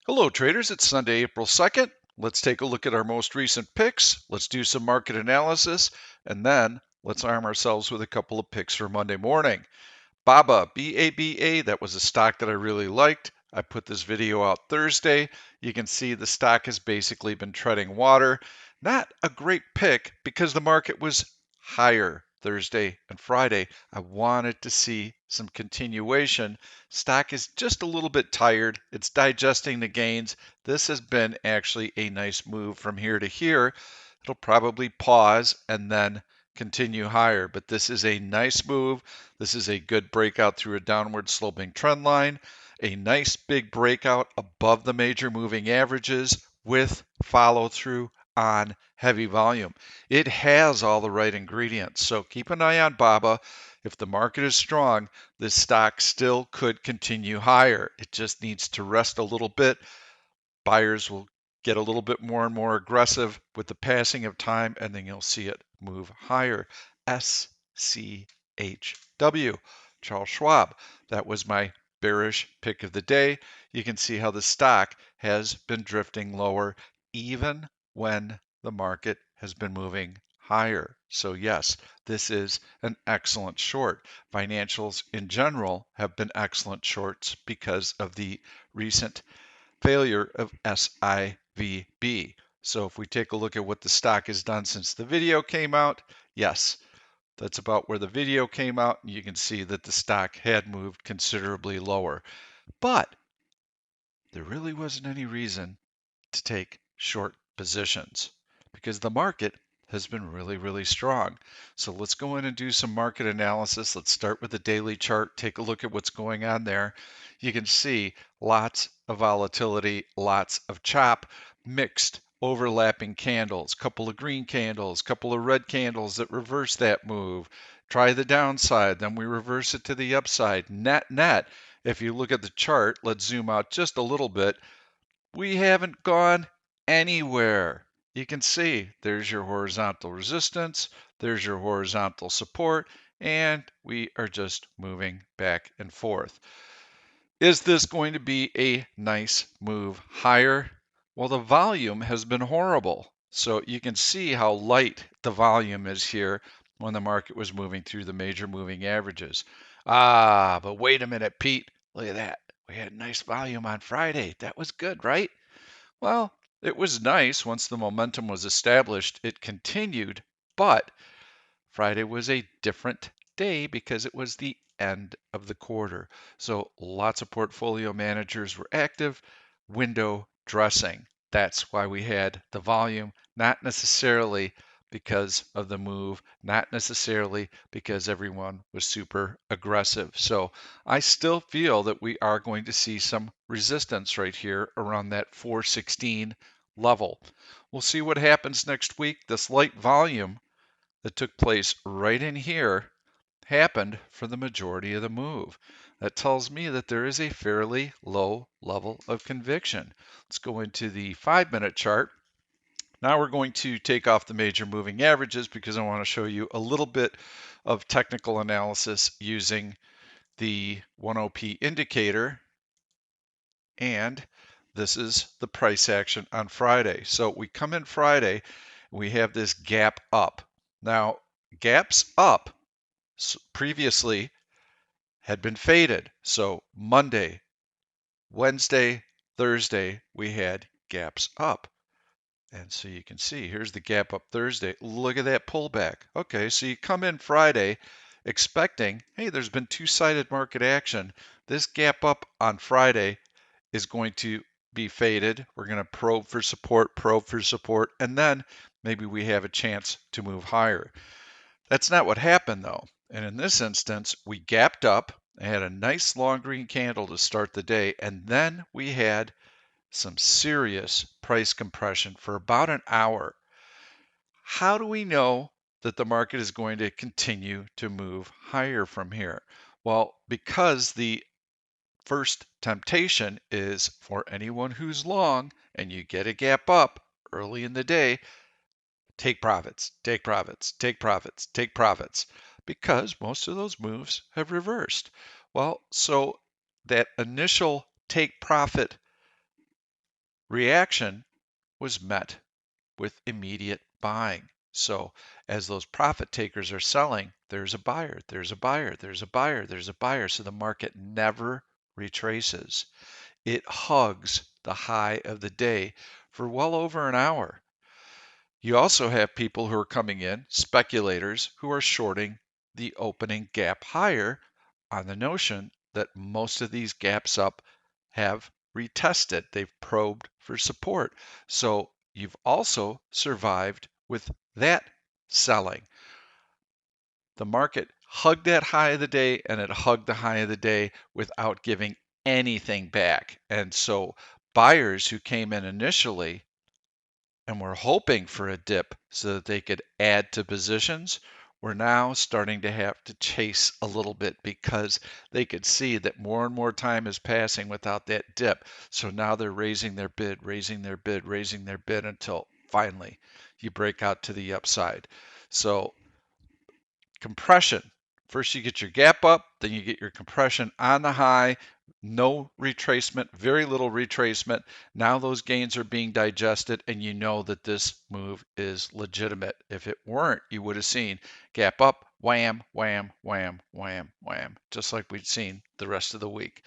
Hello traders, it's Sunday, April 2nd. Let's take a look at our most recent picks. Let's do some market analysis, and then let's arm ourselves with a couple of picks for Monday morning. BABA, B-A-B-A, that was a stock that I really liked. I put this video out Thursday. You can see the stock has basically been treading water. Not a great pick because the market was higher Thursday and Friday. I wanted to see some continuation. Stock is just a little bit tired. It's digesting the gains. This has been actually a nice move from here to here. It'll probably pause and then continue higher, but this is a nice move. This is a good breakout through a downward sloping trend line, a nice big breakout above the major moving averages with follow through on heavy volume. It has all the right ingredients. So keep an eye on BABA. If the market is strong, this stock still could continue higher. It just needs to rest a little bit. Buyers will get a little bit more and more aggressive with the passing of time, and then you'll see it move higher. SCHW, Charles Schwab. That was my bearish pick of the day. You can see how the stock has been drifting lower even when the market has been moving higher. So yes, this is an excellent short. Financials in general have been excellent shorts because of the recent failure of SIVB. So if we take a look at what the stock has done since the video came out, yes, that's about where the video came out. And you can see that the stock had moved considerably lower. But there really wasn't any reason to take short positions because the market has been really, really strong. So let's go in and do some market analysis. Let's start with the daily chart, take a look at what's going on there. You can see lots of volatility, lots of chop, mixed overlapping candles, couple of green candles, couple of red candles that reverse that move. Try the downside, then we reverse it to the upside. Net, if you look at the chart, let's zoom out just a little bit. We haven't gone anywhere. You can see there's your horizontal resistance, there's your horizontal support, and we are just moving back and forth. Is this going to be a nice move higher? Well, the volume has been horrible. So you can see how light the volume is here when the market was moving through the major moving averages. But wait a minute, Pete. Look at that. We had nice volume on Friday. That was good, right? Well, it was nice once the momentum was established. It continued, but Friday was a different day because it was the end of the quarter. So lots of portfolio managers were active, window dressing. That's why we had the volume, not necessarily because of the move, not necessarily because everyone was super aggressive. So I still feel that we are going to see some resistance right here around that 416 level. We'll see what happens next week. This light volume that took place right in here happened for the majority of the move. That tells me that there is a fairly low level of conviction. Let's go into the 5-minute chart. Now we're going to take off the major moving averages because I want to show you a little bit of technical analysis using the 1OP indicator. And this is the price action on Friday. So we come in Friday, we have this gap up. Now, gaps up previously had been faded. So Monday, Wednesday, Thursday, we had gaps up. And so you can see here's the gap up Thursday. Look at that pullback. Okay, so you come in Friday expecting, hey, there's been two-sided market action. This gap up on Friday is going to be faded. We're going to probe for support, and then maybe we have a chance to move higher. That's not what happened though. And in this instance, we gapped up, had a nice long green candle to start the day, and then we had some serious price compression for about an hour. How do we know that the market is going to continue to move higher from here? Well, because the first temptation is for anyone who's long and you get a gap up early in the day, take profits, take profits, take profits, take profits, because most of those moves have reversed. Well, so that initial take profit reaction was met with immediate buying. So as those profit takers are selling, there's a buyer, there's a buyer, there's a buyer, there's a buyer. So the market never retraces. It hugs the high of the day for well over an hour. You also have people who are coming in, speculators, who are shorting the opening gap higher on the notion that most of these gaps up have retested. They've probed for support. So you've also survived with that selling. The market hugged that high of the day and it hugged the high of the day without giving anything back. And so buyers who came in initially and were hoping for a dip so that they could add to positions, we're now starting to have to chase a little bit because they could see that more and more time is passing without that dip. So now they're raising their bid, raising their bid, raising their bid until finally you break out to the upside. So compression. First you get your gap up, then you get your compression on the high, no retracement, very little retracement. Now those gains are being digested and you know that this move is legitimate. If it weren't, you would have seen gap up, wham, wham, wham, wham, wham, just like we'd seen the rest of the week.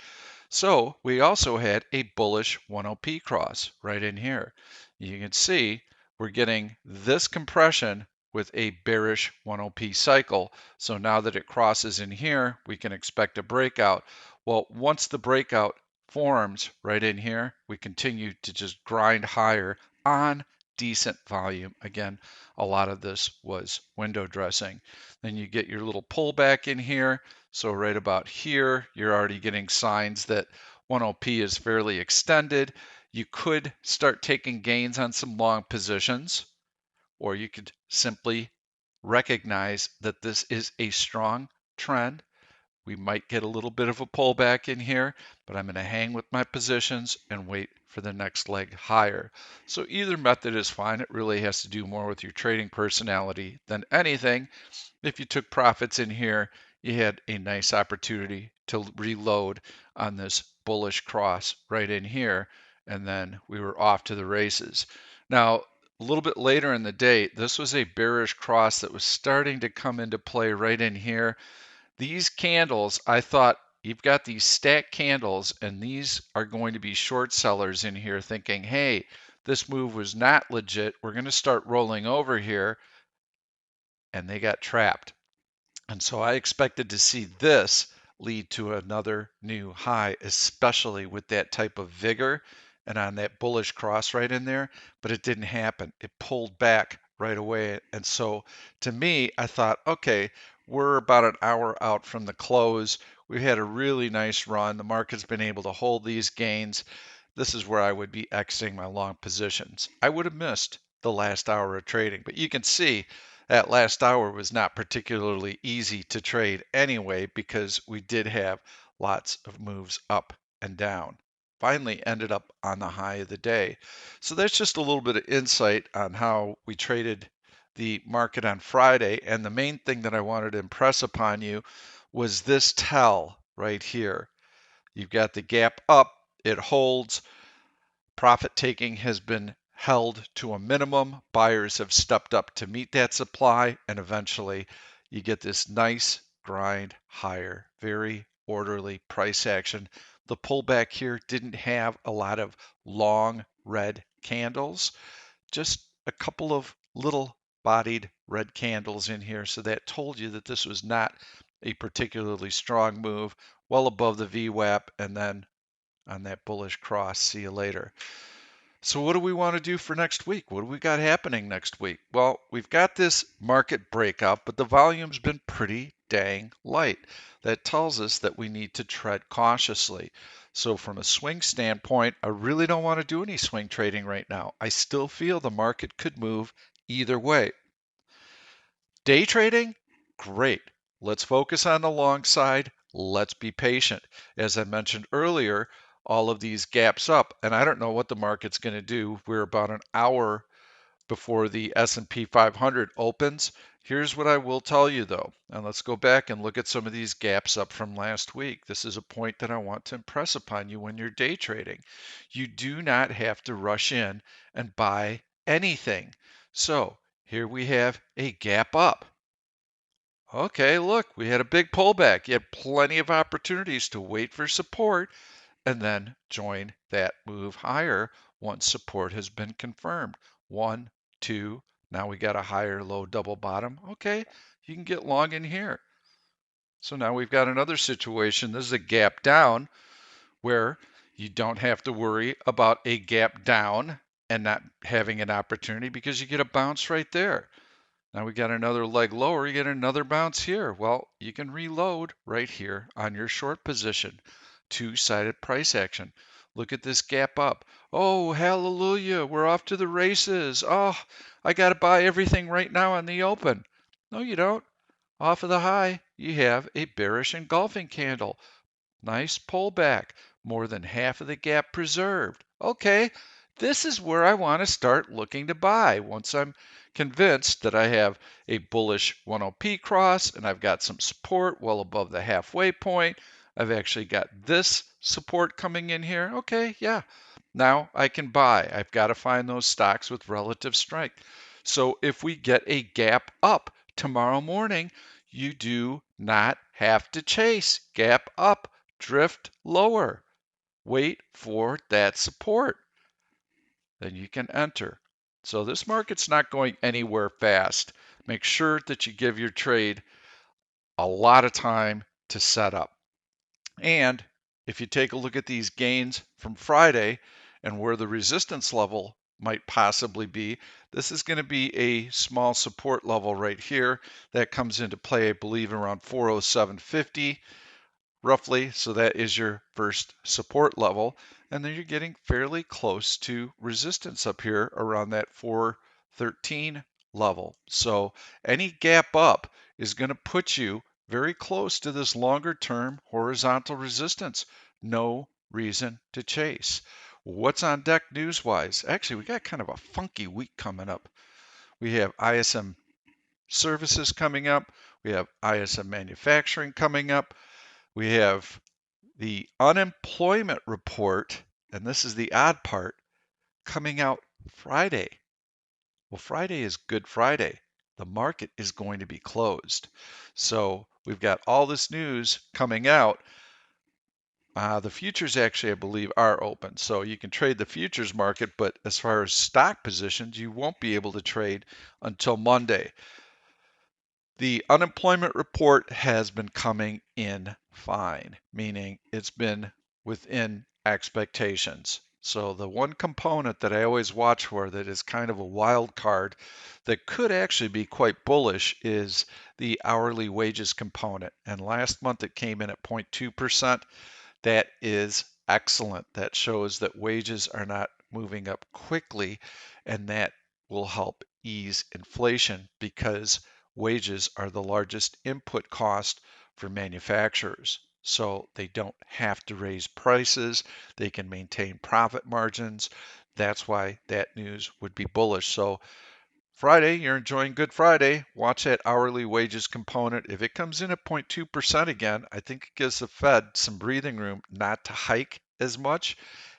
So we also had a bullish 1OP cross right in here. You can see we're getting this compression with a bearish 1OP cycle. So now that it crosses in here, we can expect a breakout. Well, once the breakout forms right in here, we continue to just grind higher on decent volume. Again, a lot of this was window dressing. Then you get your little pullback in here. So right about here, you're already getting signs that 1OP is fairly extended. You could start taking gains on some long positions, or you could simply recognize that this is a strong trend. We might get a little bit of a pullback in here, but I'm going to hang with my positions and wait for the next leg higher. So either method is fine. It really has to do more with your trading personality than anything. If you took profits in here, you had a nice opportunity to reload on this bullish cross right in here, and then we were off to the races. Now, a little bit later in the day, this was a bearish cross that was starting to come into play right in here. These candles, I thought, you've got these stacked candles, and these are going to be short sellers in here thinking, hey, this move was not legit. We're going to start rolling over here. And they got trapped. And so I expected to see this lead to another new high, especially with that type of vigor and on that bullish cross right in there, but it didn't happen. It pulled back right away. And so to me, I thought, okay, we're about an hour out from the close. We had a really nice run. The market's been able to hold these gains. This is where I would be exiting my long positions. I would have missed the last hour of trading, but you can see that last hour was not particularly easy to trade anyway because we did have lots of moves up and down. Finally ended up on the high of the day. So that's just a little bit of insight on how we traded the market on Friday. And the main thing that I wanted to impress upon you was this tell right here. You've got the gap up, it holds. Profit taking has been held to a minimum. Buyers have stepped up to meet that supply, and eventually you get this nice grind higher, very orderly price action. The pullback here didn't have a lot of long red candles, just a couple of little bodied red candles in here. So that told you that this was not a particularly strong move, well above the VWAP, and then on that bullish cross. See you later. So what do we want to do for next week? What do we got happening next week? Well, we've got this market breakout, but the volume's been pretty dang light. That tells us that we need to tread cautiously. So from a swing standpoint, I really don't want to do any swing trading right now. I still feel the market could move either way. Day trading, great. Let's focus on the long side. Let's be patient. As I mentioned earlier, all of these gaps up, and I don't know what the market's going to do. We're about an hour before the S&P 500 opens. Here's what I will tell you though, and let's go back and look at some of these gaps up from last week. This is a point that I want to impress upon you when you're day trading. You do not have to rush in and buy anything. So here we have a gap up. Okay, look, we had a big pullback. You had plenty of opportunities to wait for support and then join that move higher once support has been confirmed. 1, 2, now we got a higher low double bottom. Okay, you can get long in here. So now we've got another situation. This is a gap down where you don't have to worry about a gap down and not having an opportunity because you get a bounce right there. Now we got another leg lower, you get another bounce here. Well, you can reload right here on your short position. Two-sided price action. Look at this gap up. Oh, hallelujah, we're off to the races. Oh, I got to buy everything right now on the open. No, you don't. Off of the high, you have a bearish engulfing candle. Nice pullback, more than half of the gap preserved. Okay, this is where I want to start looking to buy once I'm convinced that I have a bullish 10P cross and I've got some support well above the halfway point. I've actually got this support coming in here. Okay, yeah, now I can buy. I've got to find those stocks with relative strength. So if we get a gap up tomorrow morning, you do not have to chase. Gap up, drift lower. Wait for that support. Then you can enter. So this market's not going anywhere fast. Make sure that you give your trade a lot of time to set up. And if you take a look at these gains from Friday and where the resistance level might possibly be, this is going to be a small support level right here that comes into play, I believe, around 407.50 roughly. So that is your first support level. And then you're getting fairly close to resistance up here around that 413 level. So any gap up is going to put you very close to this longer term horizontal resistance. No reason to chase. What's on deck news wise? Actually, we got kind of a funky week coming up. We have ISM services coming up. We have ISM manufacturing coming up. We have the unemployment report, and this is the odd part, coming out Friday. Well, Friday is Good Friday. The market is going to be closed. So we've got all this news coming out. The futures actually, I believe, are open. So you can trade the futures market, but as far as stock positions, you won't be able to trade until Monday. The unemployment report has been coming in fine, meaning it's been within expectations. So the one component that I always watch for that is kind of a wild card that could actually be quite bullish is the hourly wages component. And last month it came in at 0.2%. That is excellent. That shows that wages are not moving up quickly, and that will help ease inflation because wages are the largest input cost for manufacturers. So they don't have to raise prices, they can maintain profit margins. That's why that news would be bullish. So Friday, you're enjoying Good Friday. Watch that hourly wages component. If it comes in at 0.2% again, I think it gives the Fed some breathing room not to hike as much,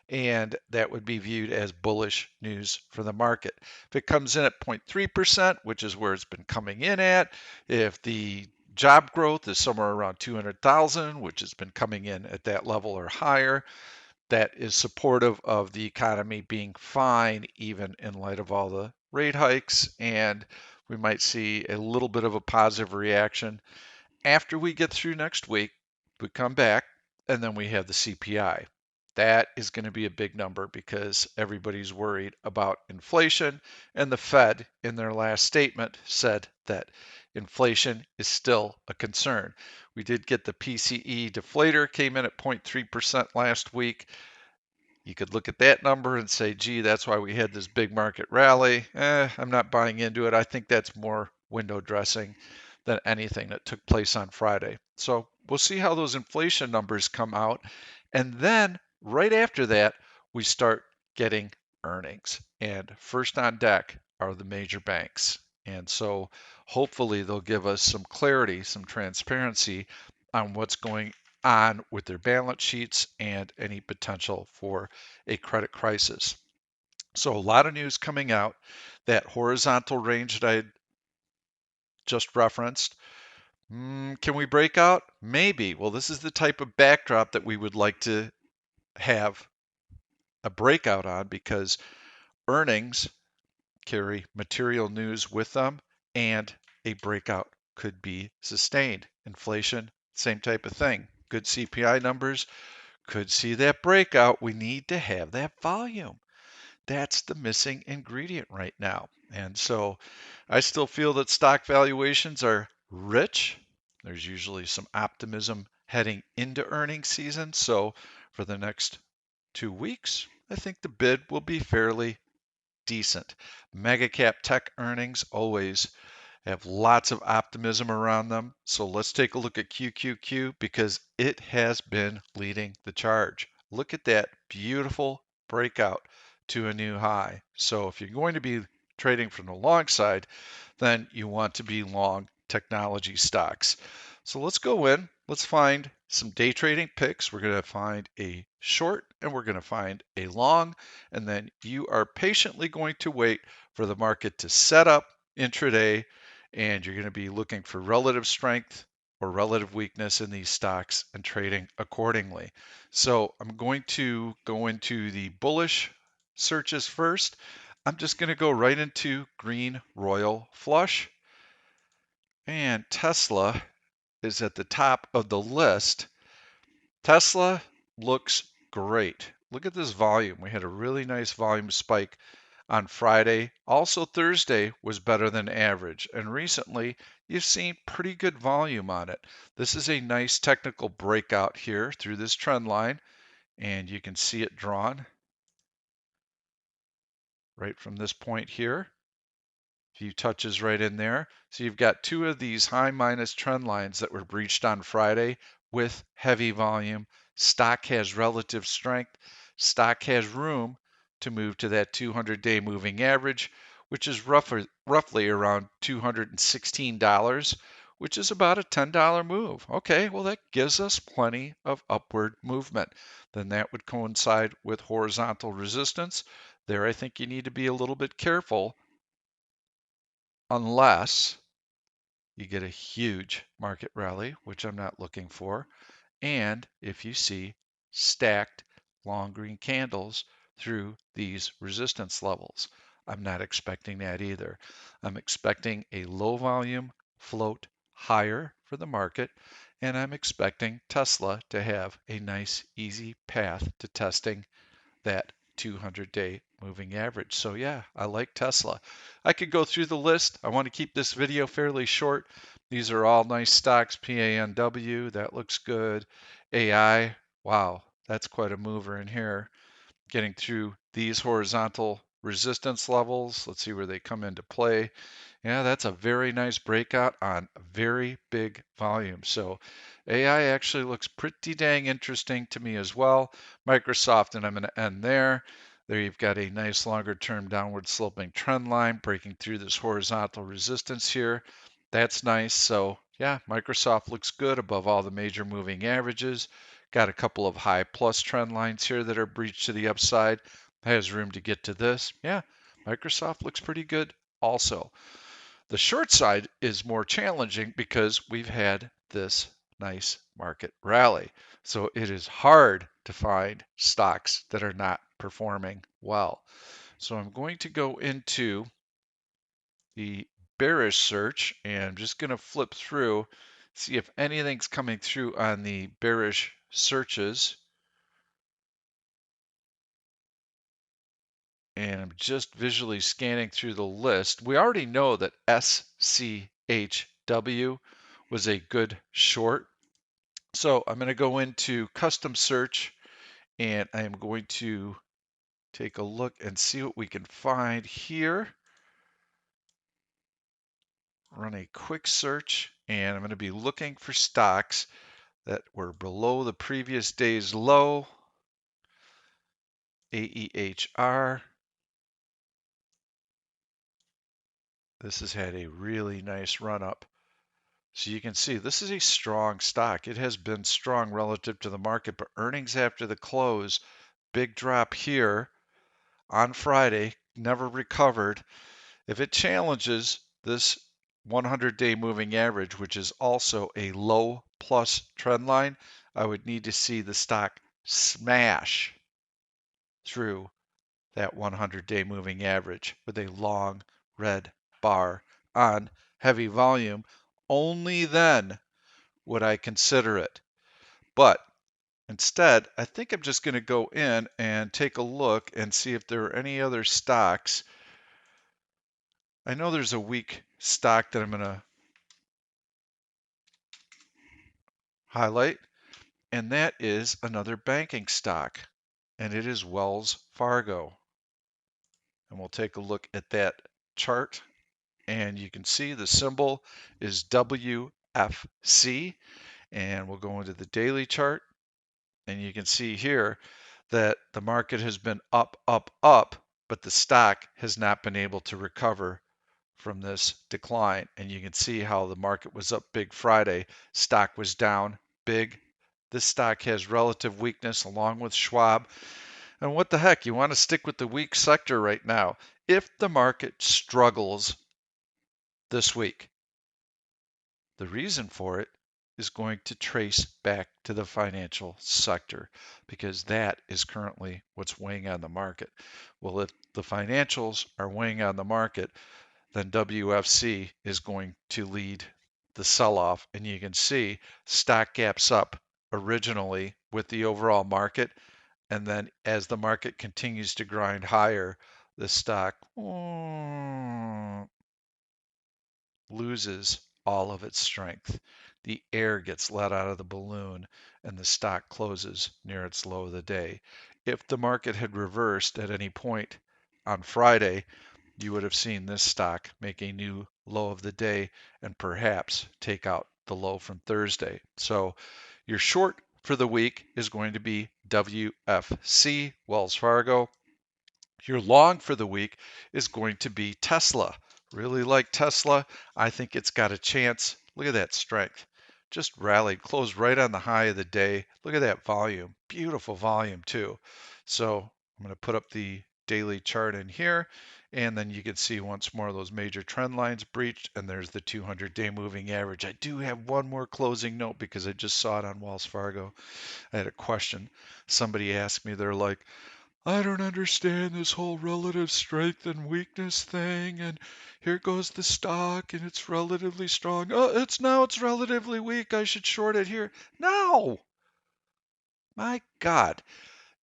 and that would be viewed as bullish news for the market. If it comes in at 0.3%, which is where it's been coming in at, if the job growth is somewhere around 200,000, which has been coming in at that level or higher, that is supportive of the economy being fine, even in light of all the rate hikes. And we might see a little bit of a positive reaction. After we get through next week, we come back and then we have the CPI. That is going to be a big number because everybody's worried about inflation. And the Fed, in their last statement, said that inflation is still a concern. We did get the PCE deflator, came in at 0.3% last week. You could look at that number and say, gee, that's why we had this big market rally. I'm not buying into it. I think that's more window dressing than anything that took place on Friday. So we'll see how those inflation numbers come out. And then right after that, we start getting earnings. And first on deck are the major banks. And so hopefully they'll give us some clarity, some transparency on what's going on with their balance sheets and any potential for a credit crisis. So a lot of news coming out. That horizontal range that I just referenced, can we break out? Maybe. Well, this is the type of backdrop that we would like to have a breakout on because earnings carry material news with them and a breakout could be sustained. Inflation, same type of thing. Good CPI numbers could see that breakout. We need to have that volume. That's the missing ingredient right now. And so I still feel that stock valuations are rich. There's usually some optimism heading into earnings season. So for the next 2 weeks, I think the bid will be fairly decent. Mega cap tech earnings always have lots of optimism around them. So let's take a look at QQQ because it has been leading the charge. Look at that beautiful breakout to a new high. So if you're going to be trading from the long side, then you want to be long technology stocks. So let's go in. Let's find some day trading picks. We're going to find a short and we're going to find a long. And then you are patiently going to wait for the market to set up intraday. And you're going to be looking for relative strength or relative weakness in these stocks and trading accordingly. So I'm going to go into the bullish searches first. I'm just going to go right into green royal flush. And Tesla is at the top of the list. Tesla looks great. Look at this volume. We had a really nice volume spike on Friday. Also, Thursday was better than average. And recently, you've seen pretty good volume on it. This is a nice technical breakout here through this trend line. And you can see it drawn right from this point here. Few touches right in there. So you've got two of these high minus trend lines that were breached on Friday with heavy volume. Stock has relative strength. Stock has room to move to that 200-day moving average, which is roughly around $216, which is about a $10 move. Okay, well, that gives us plenty of upward movement. Then that would coincide with horizontal resistance. There, I think you need to be a little bit careful unless you get a huge market rally, which I'm not looking for, and if you see stacked long green candles through these resistance levels. I'm not expecting that either. I'm expecting a low volume float higher for the market, and I'm expecting Tesla to have a nice, easy path to testing that 200-day moving average. So yeah, I like Tesla. I could go through the list. I want to keep this video fairly short. These are all nice stocks. PANW, that looks good. AI, wow, that's quite a mover in here. Getting through these horizontal resistance levels. Let's see where they come into play. Yeah, that's a very nice breakout on very big volume. So AI actually looks pretty dang interesting to me as well. Microsoft, and I'm going to end there. There you've got a nice longer term downward sloping trend line breaking through this horizontal resistance here. That's nice. So yeah, Microsoft looks good above all the major moving averages. Got a couple of high plus trend lines here that are breached to the upside. Has room to get to this. Yeah, Microsoft looks pretty good also. The short side is more challenging because we've had this nice market rally. So it is hard to find stocks that are not performing well. So I'm going to go into the bearish search and I'm just going to flip through, see if anything's coming through on the bearish searches. And I'm just visually scanning through the list. We already know that SCHW was a good short. So I'm going to go into custom search and I'm going to take a look and see what we can find here. Run a quick search and I'm going to be looking for stocks that were below the previous day's low. AEHR. This has had a really nice run up. So you can see this is a strong stock. It has been strong relative to the market, but earnings after the close, big drop here on Friday, never recovered. If it challenges this 100-day moving average, which is also a low plus trend line, I would need to see the stock smash through that 100-day moving average with a long red bar on heavy volume. Only then would I consider it. But instead, I think I'm just going to go in and take a look and see if there are any other stocks. I know there's a weak stock that I'm going to highlight, and that is another banking stock, and it is Wells Fargo. And we'll take a look at that chart, and you can see the symbol is WFC, and we'll go into the daily chart, and you can see here that the market has been up, up, up, but the stock has not been able to recover from this decline. And you can see how the market was up big Friday, stock was down big. This stock has relative weakness along with Schwab. And what the heck, you want to stick with the weak sector right now. If the market struggles this week, the reason for it is going to trace back to the financial sector because that is currently what's weighing on the market. Well, if the financials are weighing on the market, then WFC is going to lead the sell-off. And you can see stock gaps up originally with the overall market. And then as the market continues to grind higher, the stock loses all of its strength. The air gets let out of the balloon and the stock closes near its low of the day. If the market had reversed at any point on Friday, you would have seen this stock make a new low of the day and perhaps take out the low from Thursday. So your short for the week is going to be WFC, Wells Fargo. Your long for the week is going to be Tesla. Really like Tesla. I think it's got a chance. Look at that strength. Just rallied, closed right on the high of the day. Look at that volume. Beautiful volume too. So I'm going to put up the daily chart in here. And then you can see once more those major trend lines breached. And there's the 200-day moving average. I do have one more closing note because I just saw it on Wells Fargo. I had a question. Somebody asked me, they're like, I don't understand this whole relative strength and weakness thing, and here goes the stock, and it's relatively strong. Oh, it's relatively weak. I should short it here. No! My God,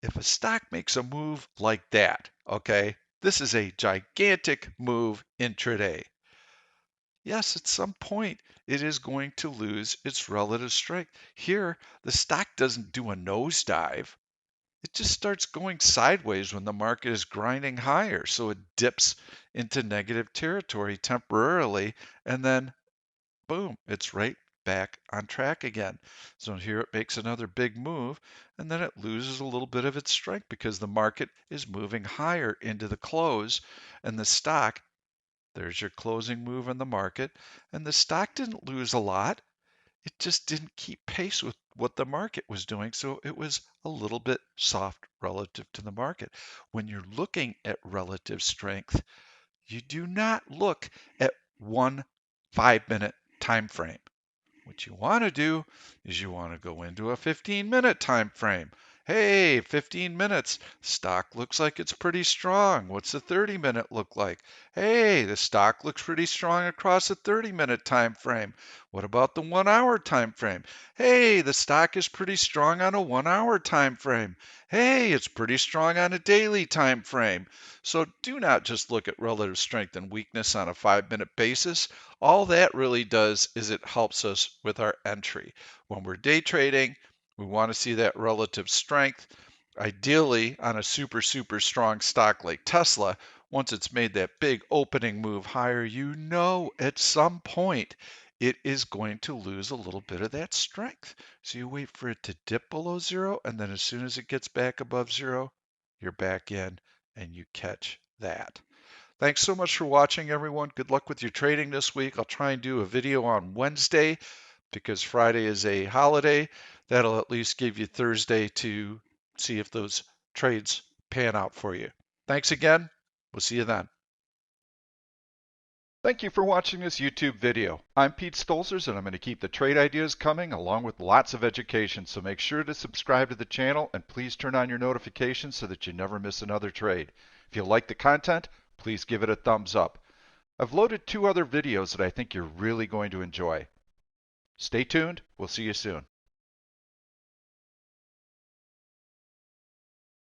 if a stock makes a move like that, okay, this is a gigantic move intraday. Yes, at some point it is going to lose its relative strength. Here, the stock doesn't do a nosedive. It just starts going sideways when the market is grinding higher. So it dips into negative territory temporarily, and then boom, it's right back on track again. So here it makes another big move, and then it loses a little bit of its strength because the market is moving higher into the close, and the stock, there's your closing move in the market, and the stock didn't lose a lot. It just didn't keep pace with what the market was doing. So it was a little bit soft relative to the market. When you're looking at relative strength, you do not look at one 5-minute time frame. What you want to do is you want to go into a 15-minute time frame. Hey, 15 minutes. Stock looks like it's pretty strong. What's the 30-minute look like? Hey, the stock looks pretty strong across a 30-minute time frame. What about the 1-hour time frame? Hey, the stock is pretty strong on a 1-hour time frame. Hey, it's pretty strong on a daily time frame. So do not just look at relative strength and weakness on a 5-minute basis. All that really does is it helps us with our entry. When we're day trading, we want to see that relative strength. Ideally, on a super strong stock like Tesla, once it's made that big opening move higher, you know at some point it is going to lose a little bit of that strength. So you wait for it to dip below zero, and then as soon as it gets back above zero, you're back in and you catch that. Thanks so much for watching, everyone. Good luck with your trading this week. I'll try and do a video on Wednesday because Friday is a holiday. That'll at least give you Thursday to see if those trades pan out for you. Thanks again. We'll see you then. Thank you for watching this YouTube video. I'm Pete Stolzers, and I'm going to keep the trade ideas coming along with lots of education. So make sure to subscribe to the channel and please turn on your notifications so that you never miss another trade. If you like the content, please give it a thumbs up. I've loaded 2 other videos that I think you're really going to enjoy. Stay tuned. We'll see you soon.